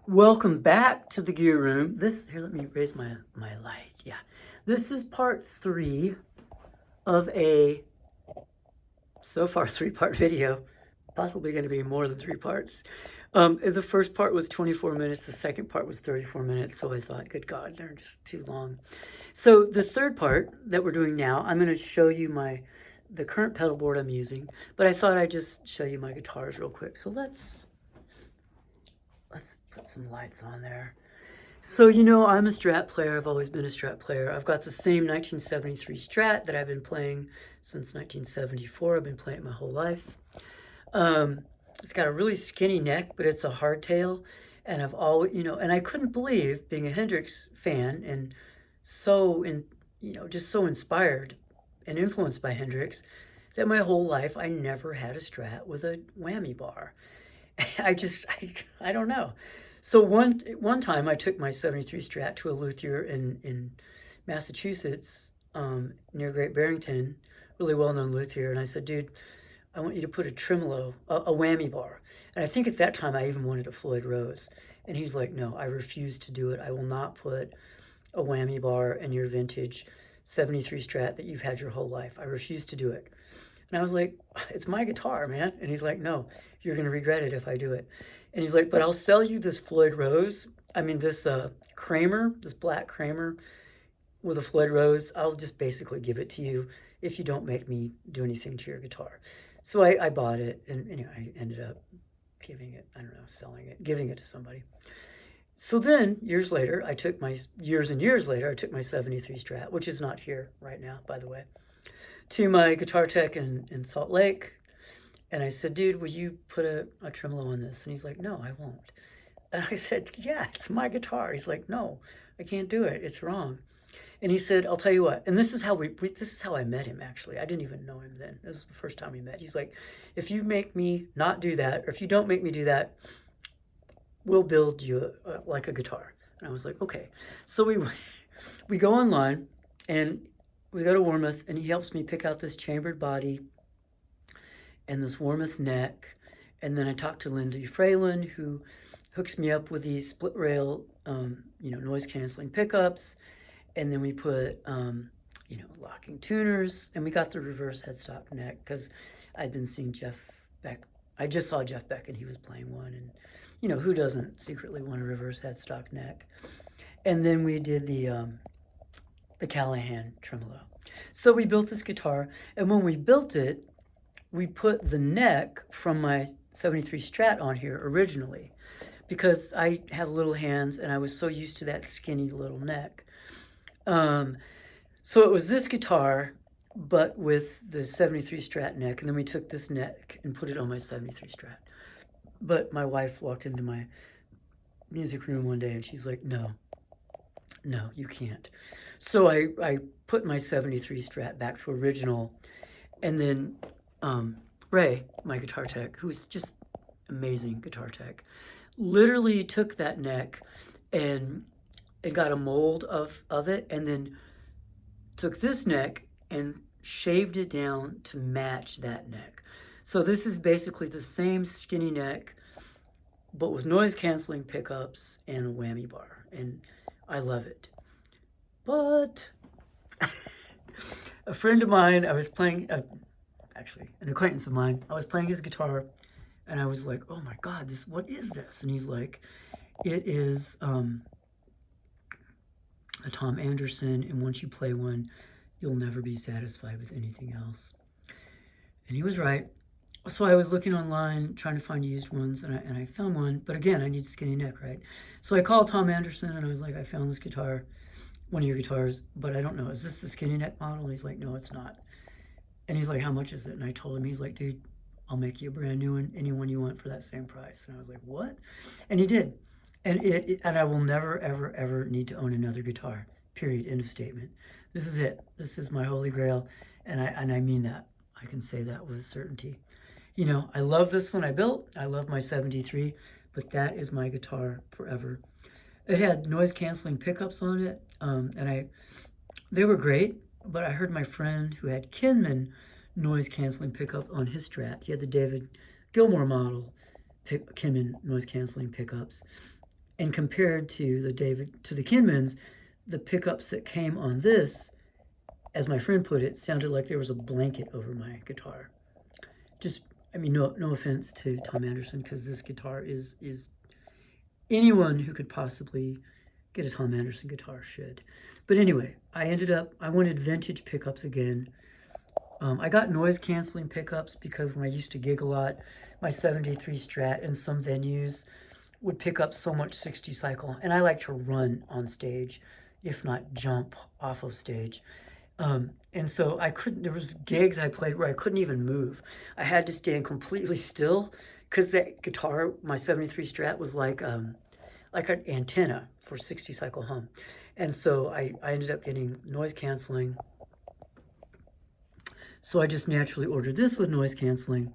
Welcome back to the gear room. Here, let me raise my light. Yeah. This is part 3 of a so far 3-part video, possibly going to be more than 3 parts. The first part was 24 minutes, the second part was 34 minutes, so I thought, good God, they're just too long. So the third part that we're doing now, I'm going to show you the current pedal board I'm using, but I thought I'd just show you my guitars real quick. So let's put some lights on there. So, I'm a Strat player. I've always been a Strat player. I've got the same 1973 Strat that I've been playing since 1974. I've been playing it my whole life. It's got a really skinny neck, but it's a hardtail. And I've always, and I couldn't believe, being a Hendrix fan and just so inspired and influenced by Hendrix, that my whole life I never had a Strat with a whammy bar. I don't know. So one time I took my 73 Strat to a luthier in Massachusetts, near Great Barrington, really well-known luthier, and I said, dude, I want you to put a tremolo, a whammy bar. And I think at that time I even wanted a Floyd Rose. And he's like, no, I refuse to do it. I will not put a whammy bar in your vintage 73 Strat that you've had your whole life. I refuse to do it. And I was like, it's my guitar, man. And he's like, no, you're going to regret it if I do it. And he's like, but I'll sell you this Floyd Rose. I mean, this Kramer, this black Kramer with a Floyd Rose. I'll just basically give it to you if you don't make me do anything to your guitar. So I bought it, and anyway, I ended up selling it, giving it to somebody. So then, years and years later, I took my 73 Strat, which is not here right now, by the way, to my guitar tech in Salt Lake. And I said, dude, would you put a tremolo on this? And he's like, no, I won't. And I said, yeah, it's my guitar. He's like, no, I can't do it. It's wrong. And he said, I'll tell you what. And this is how I met him, actually. I didn't even know him then. This was the first time we met. He's like, if you make me not do that, or if you don't make me do that, we'll build you like a guitar. And I was like, okay. So we go online, and we go to Warmouth, and he helps me pick out this chambered body and this Warmouth neck. And then I talked to Lindy Fralin, who hooks me up with these split rail, noise canceling pickups. And then we put, locking tuners, and we got the reverse headstock neck because I'd been seeing Jeff Beck. I just saw Jeff Beck, and he was playing one, and who doesn't secretly want a reverse headstock neck? And then we did the Callahan tremolo. So we built this guitar, and when we built it, we put the neck from my 73 Strat on here originally because I have little hands, and I was so used to that skinny little neck. So it was this guitar, but with the 73 Strat neck, and then we took this neck and put it on my 73 Strat. But my wife walked into my music room one day, and she's like, no, you can't. So I put my 73 Strat back to original, and then Ray, my guitar tech, who's just amazing guitar tech, literally took that neck and got a mold of it, and then took this neck and shaved it down to match that neck. So this is basically the same skinny neck, but with noise canceling pickups and a whammy bar, and I love it. But a friend of mine, I was playing, actually an acquaintance of mine, I was playing his guitar, and I was like, oh my God, what is this? And he's like, it is a Tom Anderson, and once you play one, you'll never be satisfied with anything else. And he was right. So I was looking online, trying to find used ones, and I found one. But again, I need a skinny neck, right? So I called Tom Anderson, and I was like, I found this guitar, one of your guitars, but I don't know. Is this the skinny neck model? And he's like, no, it's not. And he's like, how much is it? And I told him, he's like, dude, I'll make you a brand new one, any one you want for that same price. And I was like, what? And he did. And I will never, ever, ever need to own another guitar. Period. End of statement. This is it. This is my holy grail, and I mean that. I can say that with certainty. I love this one I built. I love my 73, but that is my guitar forever. It had noise canceling pickups on it, and they were great. But I heard my friend who had Kinman noise canceling pickup on his Strat. He had the David Gilmour model Kinman noise canceling pickups. And compared to the Kinmans, the pickups that came on this, as my friend put it, sounded like there was a blanket over my guitar. Just, I mean, no offense to Tom Anderson, because this guitar is anyone who could possibly get a Tom Anderson guitar should. But anyway, I wanted vintage pickups again. I got noise canceling pickups because when I used to gig a lot, my 73 Strat in some venues would pick up so much 60 cycle, and I like to run on stage, if not jump off of stage. And so I couldn't, there was gigs I played where I couldn't even move. I had to stand completely still because that guitar, my 73 Strat, was like an antenna for 60 cycle hum. And so I ended up getting noise canceling. So I just naturally ordered this with noise canceling.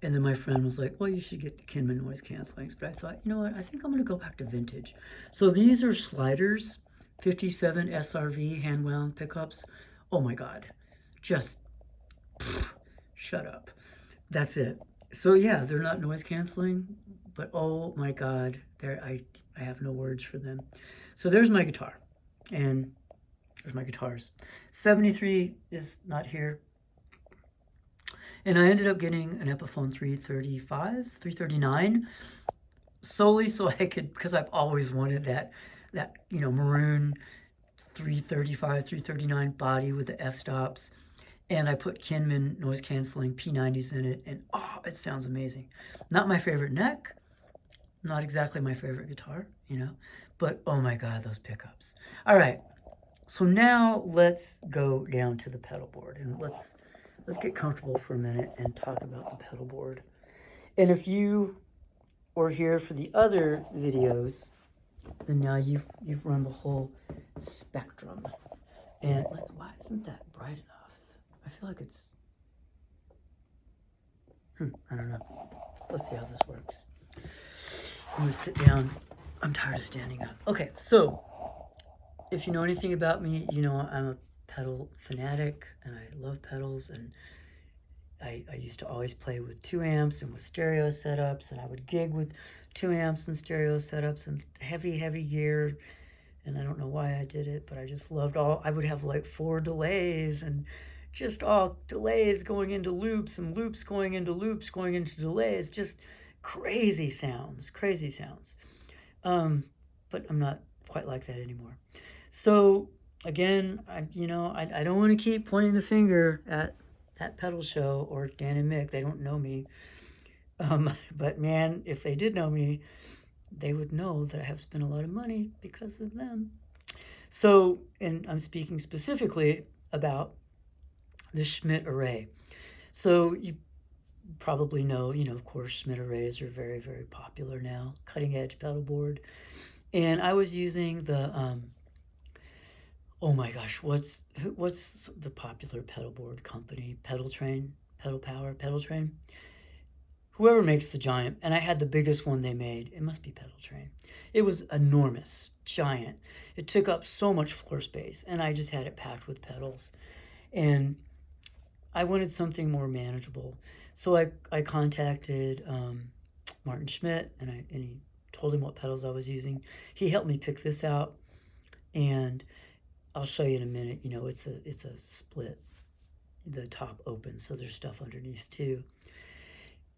And then my friend was like, well, you should get the Kinman noise cancelings. But I thought, you know what, I think I'm going to go back to vintage. So these are sliders, 57 SRV hand wound pickups. Oh my God, just shut up. That's it. So yeah, they're not noise canceling, but oh my God, I have no words for them. So there's my guitar, and there's my guitars. 73 is not here. And I ended up getting an Epiphone 339, solely so I could, because I've always wanted that maroon 335, 339 body with the f-stops. And I put Kinman noise canceling P90s in it, and oh, it sounds amazing. Not my favorite neck, not exactly my favorite guitar, but oh my God, those pickups. All right, so now let's go down to the pedal board, and let's get comfortable for a minute and talk about the pedal board. And if you were here for the other videos, then now you've run the whole spectrum. And why isn't that bright enough? I feel like it's, I don't know. Let's see how this works. I'm gonna sit down. I'm tired of standing up. Okay, so if you know anything about me, you know I'm a pedal fanatic, and I love pedals, and I used to always play with 2 amps and with stereo setups, and I would gig with 2 amps and stereo setups and heavy gear, and I don't know why I did it, but I just loved I would have like 4 delays, and just all delays going into loops, and loops going into loops going into delays, just crazy sounds. But I'm not quite like that anymore. So again, I don't want to keep pointing the finger at that pedal show or Dan and Mick. They don't know me. But man, if they did know me, they would know that I have spent a lot of money because of them. So, and I'm speaking specifically about the Schmidt array. So you probably know, of course, Schmidt arrays are very, very popular now, cutting edge pedal board. And I was using the, oh my gosh, what's the popular pedal board company? Pedal Power, Pedal Train? Whoever makes the giant, and I had the biggest one they made. It must be Pedal Train. It was enormous, giant. It took up so much floor space, and I just had it packed with pedals. And I wanted something more manageable. So I contacted Martin Schmidt, and he told him what pedals I was using. He helped me pick this out, and I'll show you in a minute. It's a split. The top opens, so there's stuff underneath too.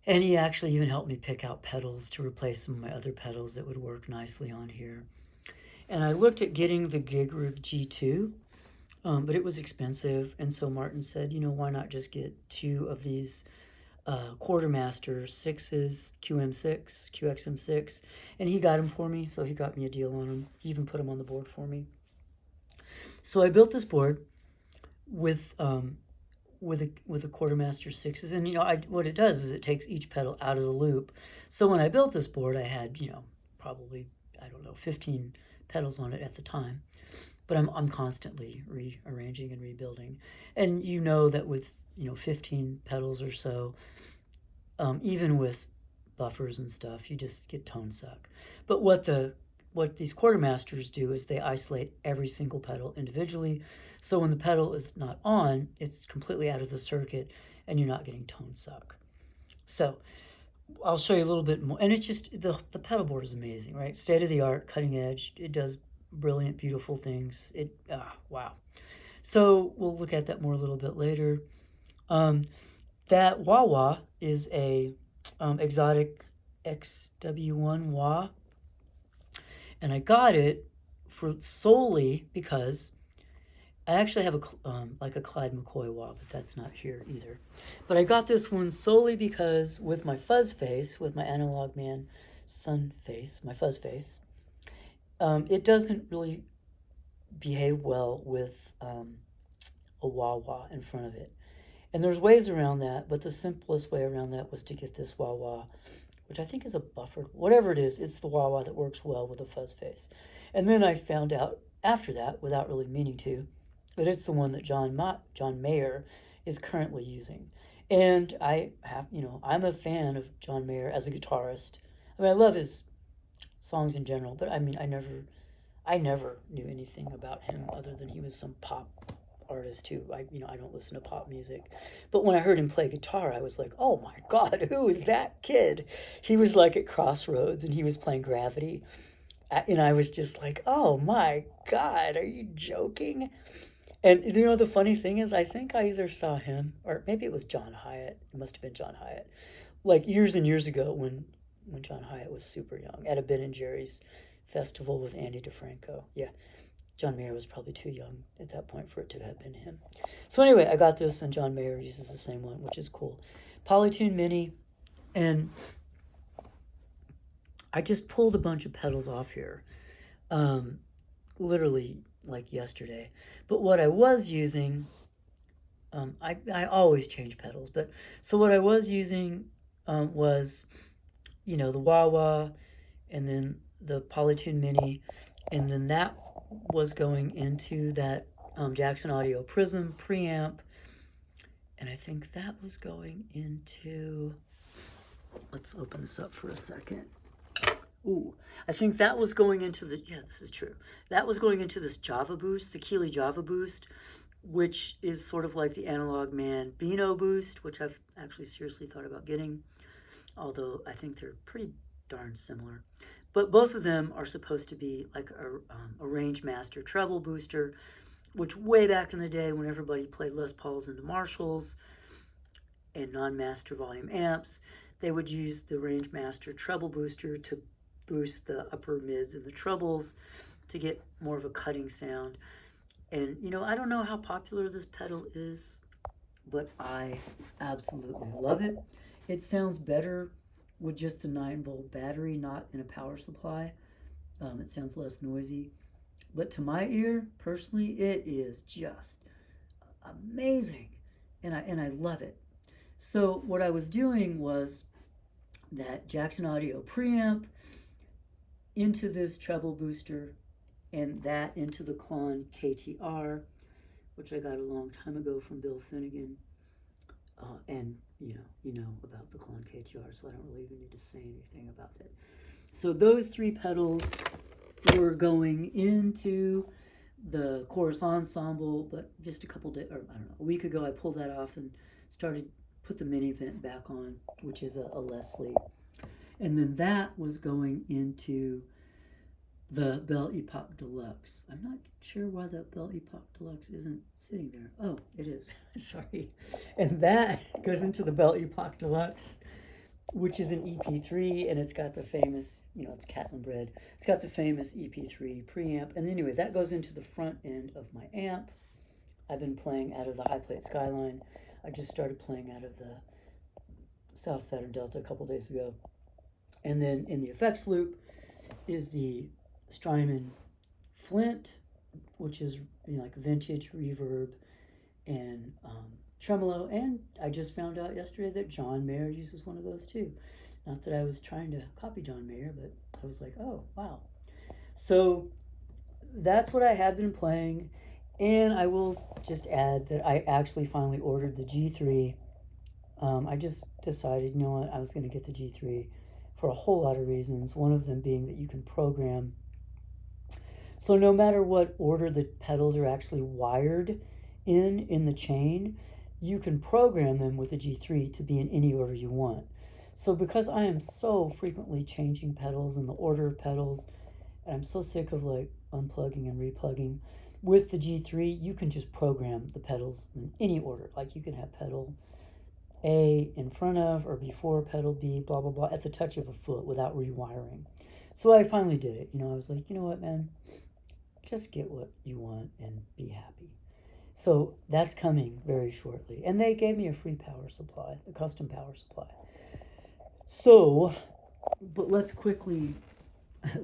And he actually even helped me pick out pedals to replace some of my other pedals that would work nicely on here. And I looked at getting the Gigrig G2, but it was expensive. And so Martin said, why not just get 2 of these Quartermaster 6s, QM6, QXM6. And he got them for me, so he got me a deal on them. He even put them on the board for me. So I built this board with a Quartermaster 6s, and what it does is it takes each pedal out of the loop. So when I built this board, I had probably 15 pedals on it at the time, but I'm constantly rearranging and rebuilding. And that with 15 pedals or so, even with buffers and stuff, you just get tone suck. But what these Quartermasters do is they isolate every single pedal individually. So when the pedal is not on, it's completely out of the circuit and you're not getting tone suck. So I'll show you a little bit more. And it's just, the pedal board is amazing, right? State of the art, cutting edge. It does brilliant, beautiful things. Wow. So we'll look at that more a little bit later. That wah-wah is a exotic XW1 wah. And I got it for solely because I actually have like a Clyde McCoy wah, but that's not here either. But I got this one solely because with my fuzz face, with my Analog Man sun face, my fuzz face, it doesn't really behave well with a wah-wah in front of it. And there's ways around that, but the simplest way around that was to get this wah-wah, which I think is a buffered, whatever it is, it's the wah-wah that works well with a fuzz face. And then I found out after that, without really meaning to, that it's the one that John Mayer is currently using. And I'm a fan of John Mayer as a guitarist. I mean, I love his songs in general, but I mean, I never knew anything about him other than he was some pop artist who I don't listen to pop music. But when I heard him play guitar, I was like, oh my God, who is that kid? He was like at Crossroads and he was playing Gravity. And I was just like, oh my God, are you joking? And the funny thing is, I think I either saw him or maybe it was John Hyatt. It must have been John Hyatt. Like years and years ago when John Hyatt was super young at a Ben and Jerry's festival with Andy DeFranco. Yeah. John Mayer was probably too young at that point for it to have been him. So anyway, I got this, and John Mayer uses the same one, which is cool. Polytune Mini, and I just pulled a bunch of pedals off here, literally like yesterday. But what I was using, I always change pedals, but so what I was using was, the wah-wah, and then the Polytune Mini, and then that was going into that Jackson Audio Prism preamp, and I think that was going into, let's open this up for a second. Ooh, I think that was going into this is true. That was going into this Java Boost, the Keeley Java Boost, which is sort of like the Analog Man Beano Boost, which I've actually seriously thought about getting, although I think they're pretty darn similar. But both of them are supposed to be like a range master treble booster, which way back in the day when everybody played Les Pauls into Marshalls and non-master volume amps, they would use the range master treble booster to boost the upper mids and the trebles to get more of a cutting sound. And, I don't know how popular this pedal is, but I absolutely love it. It sounds better with just a 9-volt battery, not in a power supply. It sounds less noisy. But to my ear, personally, it is just amazing. And I love it. So what I was doing was that Jackson Audio preamp into this treble booster, and that into the Klon KTR, which I got a long time ago from Bill Finnegan. And you know about the Klon KTR, so I don't really even need to say anything about that. So those three pedals were going into the chorus ensemble, but just a couple days, or I don't know, a week ago, I pulled that off and put the mini vent back on, which is a Leslie. And then that was going into the Belle Epoque Deluxe. I'm not sure why the Belle Epoque Deluxe isn't sitting there. Oh, it is. Sorry. And that goes into the Belle Epoque Deluxe, which is an EP3, and it's got the famous, it's Catlin bred. It's got the famous EP3 preamp. And anyway, that goes into the front end of my amp. I've been playing out of the High Plate Skyline. I just started playing out of the South Saturn Delta a couple days ago. And then in the effects loop is the Strymon Flint, which is like vintage reverb and tremolo. And I just found out yesterday that John Mayer uses one of those too. Not that I was trying to copy John Mayer, but I was like, oh, wow. So that's what I have been playing. And I will just add that I actually finally ordered the G3. I just decided, I was going to get the G3 for a whole lot of reasons. One of them being that you can program. So no matter what order the pedals are actually wired in the chain, you can program them with the G3 to be in any order you want. So because I am so frequently changing pedals and the order of pedals, and I'm so sick of like unplugging and replugging, with the G3, you can just program the pedals in any order. Like you can have pedal A in front of or before pedal B, blah, blah, blah, at the touch of a foot without rewiring. So I finally did it. I was like, you know what, man? Just get what you want and be happy. So that's coming very shortly. And they gave me a free power supply, a custom power supply. So, but let's quickly,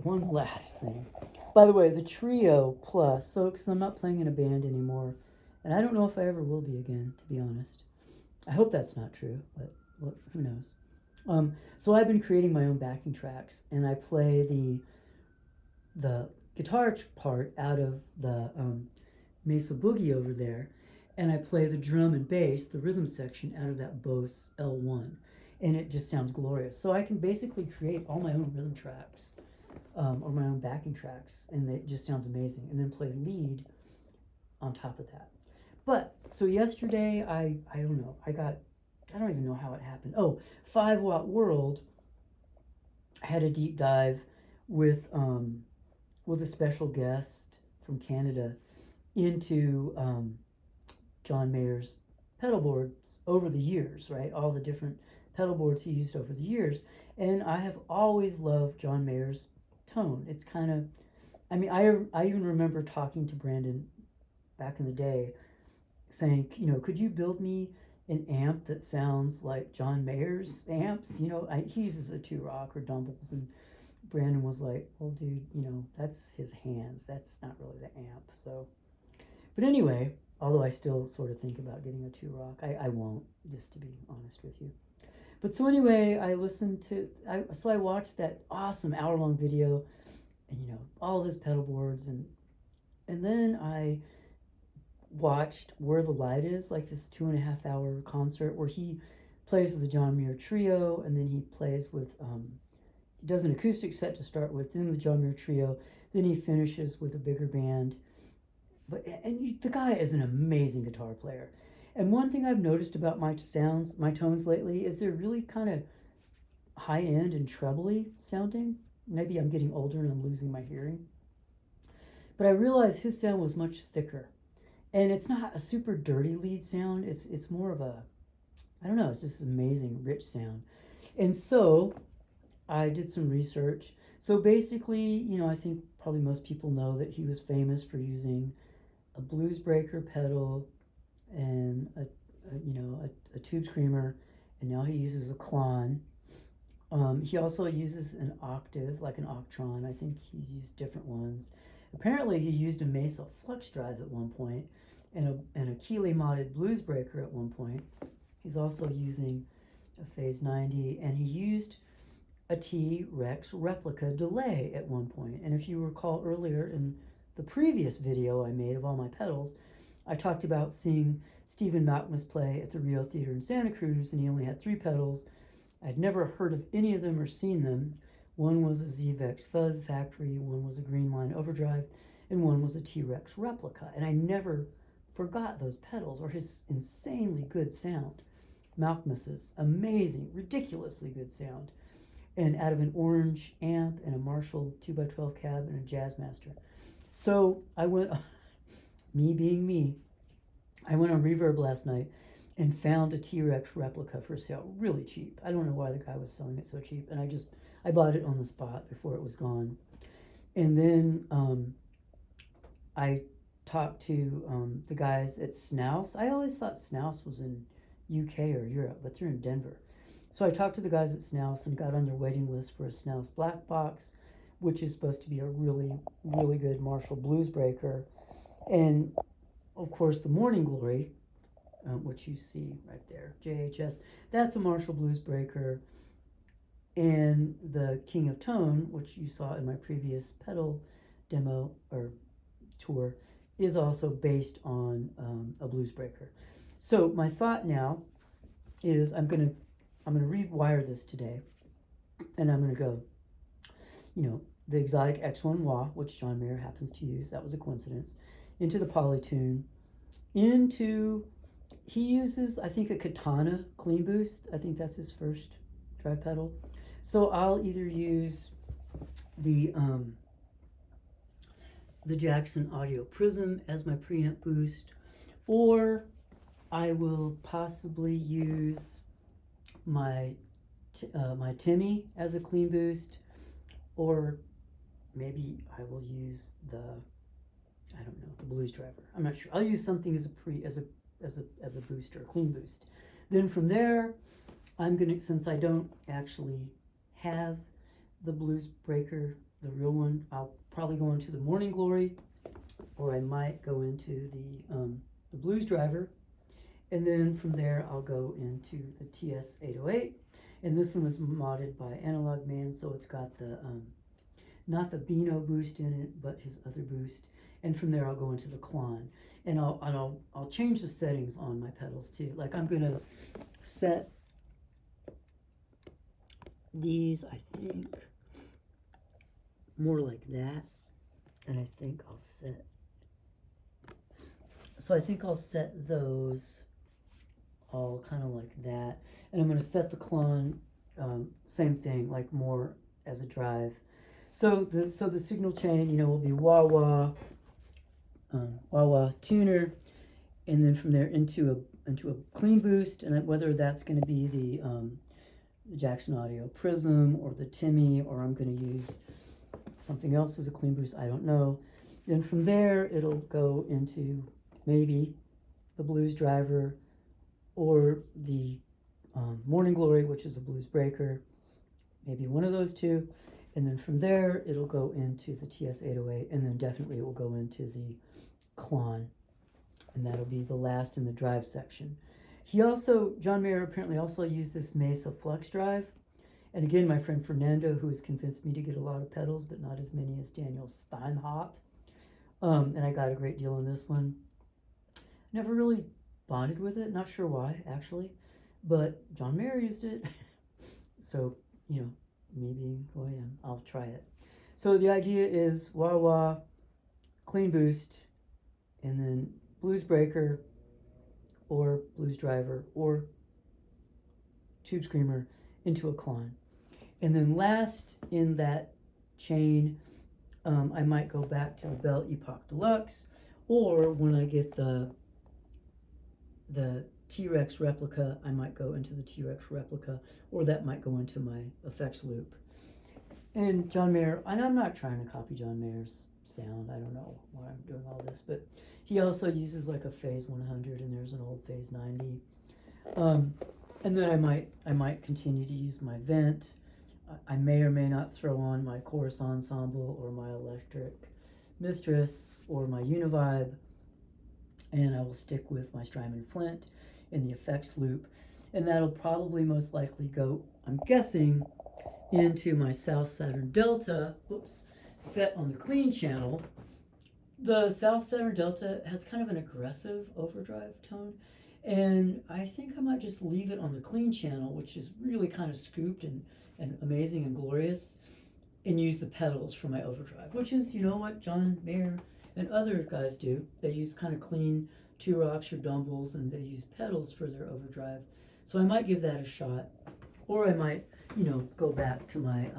one last thing. By the way, the Trio Plus, so because I'm not playing in a band anymore, and I don't know if I ever will be again, to be honest. I hope that's not true, but who knows? So I've been creating my own backing tracks, and I play the guitar part out of the Mesa Boogie over there, and I play the drum and bass, the rhythm section, out of that Bose L1, and it just sounds glorious. So I can basically create all my own rhythm tracks or my own backing tracks, and it just sounds amazing, and then play lead on top of that. But so yesterday, I don't know, I don't even know how it happened. Oh, 5 Watt World had a deep dive with a special guest from Canada into John Mayer's pedalboards over the years, right? All the different pedalboards he used over the years. And I have always loved John Mayer's tone. It's kind of, I even remember talking to Brandon back in the day saying, could you build me an amp that sounds like John Mayer's amps? He uses a 2-rock or Dumbles, and Brandon was like, well, dude, that's his hands. That's not really the amp. So, but anyway, although I still sort of think about getting a 2-rock, I won't, just to be honest with you. But so anyway, I watched that awesome hour-long video, and all of his pedal boards, and then I watched Where the Light Is, like this 2.5-hour concert where he plays with the John Mayer Trio, and then he plays with he does an acoustic set to start with, then the John Mayer Trio, then he finishes with a bigger band. The guy is an amazing guitar player. And one thing I've noticed about my tones lately, is they're really kind of high end and trebly sounding. Maybe I'm getting older and I'm losing my hearing. But I realized his sound was much thicker. And it's not a super dirty lead sound. It's more of a, I don't know, it's just amazing, rich sound. And so I did some research. So basically, I think probably most people know that he was famous for using a blues breaker pedal and a tube screamer, and now he uses a clon. He also uses an octave, like an Octron. I think he's used different ones. Apparently, he used a Mesa Flux Drive at one point, and a Keeley modded blues breaker at one point. He's also using a Phase 90, and he used a T-Rex replica delay at one point. And if you recall earlier in the previous video I made of all my pedals, I talked about seeing Stephen Malkmus play at the Rio Theater in Santa Cruz, and he only had 3 pedals. I'd never heard of any of them or seen them. One was a ZVEX Fuzz Factory, one was a Greenline Overdrive, and one was a T-Rex replica. And I never forgot those pedals or his insanely good sound. Malkmus's amazing, ridiculously good sound. And out of an orange amp and a Marshall 2x12 cab and a Jazzmaster. So I went, me being me, I went on Reverb last night and found a T-Rex replica for sale, really cheap. I don't know why the guy was selling it so cheap, and I bought it on the spot before it was gone. And then I talked to the guys at Snouse. I always thought Snouse was in UK or Europe, but they're in Denver. So I talked to the guys at Snouse and got on their waiting list for a Snouse Black Box, which is supposed to be a really, really good Marshall blues breaker. And of course, the Morning Glory, which you see right there, JHS, that's a Marshall blues breaker. And the King of Tone, which you saw in my previous pedal demo or tour, is also based on a blues breaker. So my thought now is I'm gonna rewire this today, and I'm gonna go, the exotic X1 wah, which John Mayer happens to use, that was a coincidence, into the Polytune, he uses, I think, a Katana clean boost. I think that's his first drive pedal. So I'll either use the Jackson Audio Prism as my preamp boost, or I will possibly use my my Timmy as a clean boost, or maybe I will use the, I don't know, the Blues Driver. I'm not sure. I'll use something as a booster, a clean boost. Then from there, I'm gonna, since I don't actually have the Blues Breaker, the real one, I'll probably go into the Morning Glory, or I might go into the Blues Driver, and then from there I'll go into the TS-808, and this one was modded by Analog Man, so it's got the not the Beano boost in it, but his other boost. And from there I'll go into the Klon, and I'll change the settings on my pedals too. Like I'm gonna set these, I think, more like that, and I think I'll set, so I think I'll set those all kind of like that, and I'm going to set the Klon same thing, like more as a drive. So the signal chain, you know, will be wah wah tuner, and then from there into a clean boost, and whether that's going to be the Jackson Audio Prism or the Timmy, or I'm going to use something else as a clean boost, I don't know. Then from there it'll go into maybe the Blues Driver, or the Morning Glory, which is a Blues Breaker, maybe one of those two. And then from there it'll go into the TS-808, and then definitely it will go into the Klon, and that'll be the last in the drive section. He also, John Mayer apparently also used this Mesa Flux drive. And again, my friend Fernando, who has convinced me to get a lot of pedals, but not as many as Daniel Steinhardt. And I got a great deal on this one. Never really bonded with it, not sure why, actually. But John Mayer used it. So, you know, maybe go ahead, I'll try it. So the idea is wah-wah, clean boost, and then Blues Breaker, or Blues Driver, or Tube Screamer into a Klon. And then last in that chain, I might go back to the Bell Epoch Deluxe, or when I get the T-Rex replica, I might go into the T-Rex replica, or that might go into my effects loop. And John Mayer, and I'm not trying to copy John Mayer's sound, I don't know why I'm doing all this, but he also uses like a Phase 100, and there's an old Phase 90. And then I might continue to use my vent. I may or may not throw on my chorus ensemble, or my electric mistress, or my Univibe, and I will stick with my Strymon Flint in the effects loop, and that'll probably most likely go, I'm guessing, into my South Saturn Delta, set on the clean channel. The South Saturn Delta has kind of an aggressive overdrive tone, and I think I might just leave it on the clean channel, which is really kind of scooped and amazing and glorious, and use the pedals for my overdrive, which is, you know what John Mayer and other guys do. They use kind of clean 2-rocks or dumbles, and they use pedals for their overdrive. So I might give that a shot, or I might, you know, go back to my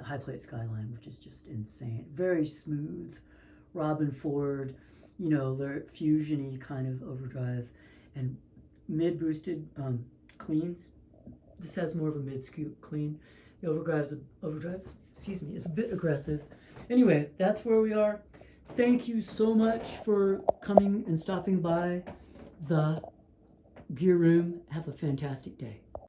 high plate Skyline, which is just insane, very smooth, Robin Ford, you know, their fusion-y kind of overdrive, and mid boosted cleans. This has more of a mid scoop clean. The overdrive is a bit aggressive. Anyway, that's where we are. Thank you so much for coming and stopping by the Gear Room. Have a fantastic day.